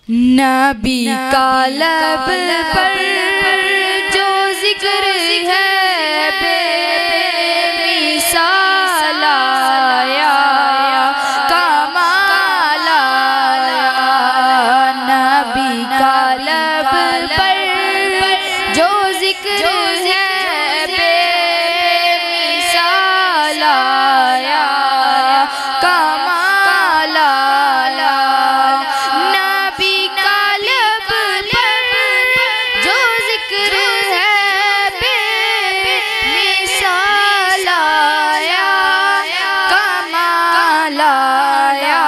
نبی کا لب پر جو ذکر ہے بے مثال آیا کمال آیا نبی کا لب پر جو ذکر ہے بے مثال آیا کمال آیا نبی کا لب پر جو ذکر ہے بے مثال آیا کمال آیا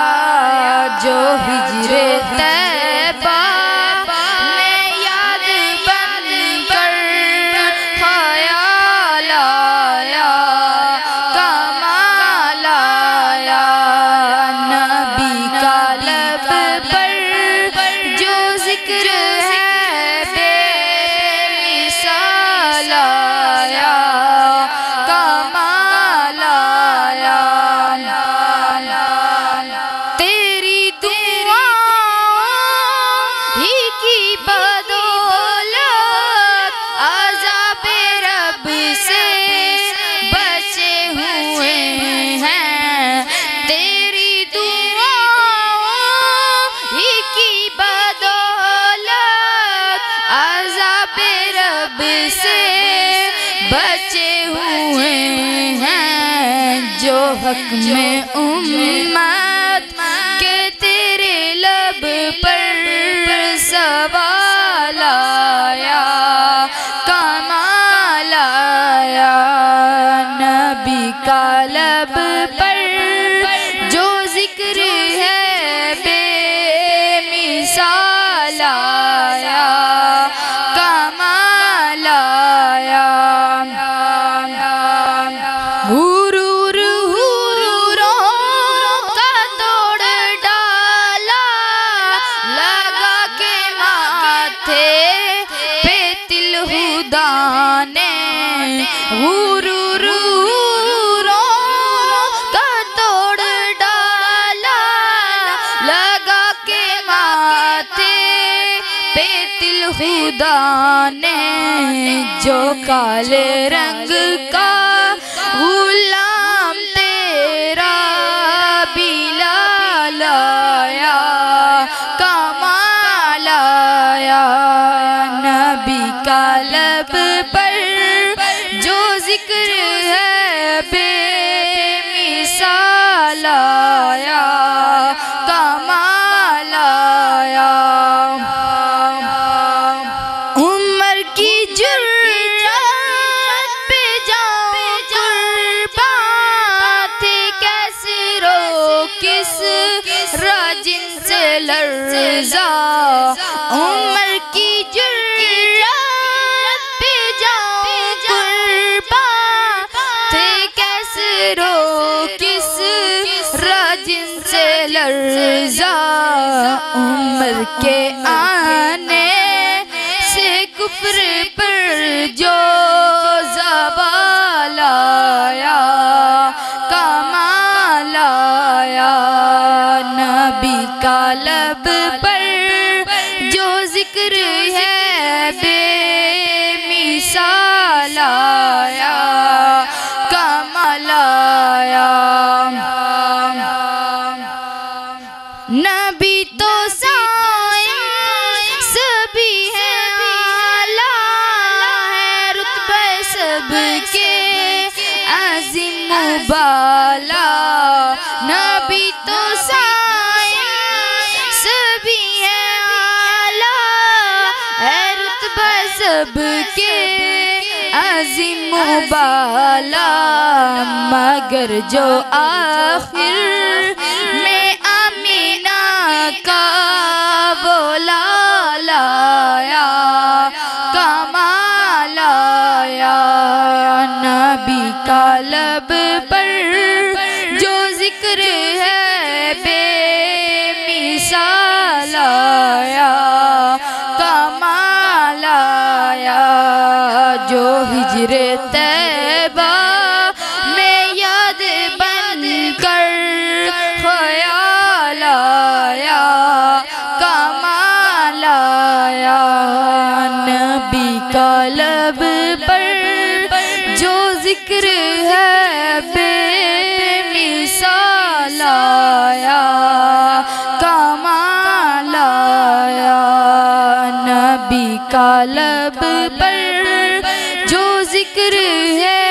جو ہجر طیبہ میں یاد بن کر خیال آیا کمال آیا نبی کا لب پر جو ذکر ہے بے مثال آیا کمال آیا تیری دعا ہی کی بدولت عذاب رب سے بچے ہوئے ہیں تیری دعا ہی کی بدولت عذاب رب سے بچے ہوئے ہیں جو حق میں امت کے تیرے لب پر سوال آیا کمال آیا نبی کا لب پر جو ذکر ہے بے مثال آیا کمال آیا غرور کا توڑ ڈالا لگا کے ماتھے پہ تل خدا نے غرور کا توڑ ڈالا لگا کے ماتھے پہ تل خدا نے جو کالے رنگ کا غلام تیرا بلال آیا کمال آیا نبی کا لب پر جو ذکر ہے بے مثال آیا کمال آیا عمر کی جرات پہ جاؤں قربان تھے کیسے رو کس راجن سے لرزا عمر کی جرات پہ جاؤں قربان تھے کیسے رو کس راجن سے لرزا عمر کے آنے سے کفر پر جو زوال آیا کمال آیا نبی کا لب پر جو ذکر ہے بے مثال آیا کمال آیا نبی تو سایہ سبھی ہے اعلیٰ ہے رتبہ سب کے عظیم و بالا نبی تو سایہ سبھی ہے اعلیٰ ہے رتبہ سب کے عظیم و بالا مگر جو آخر میں آمینہ کا وہ لال آیا کمال آیا نبی کا لب پر جو ذکر ہے بے مثال آیا کمال آیا جو ہجر طیبہ میں یاد بن کر ذکر ہے بے مثال آیا کمال آیا نبی کا لب پر جو ذکر ہے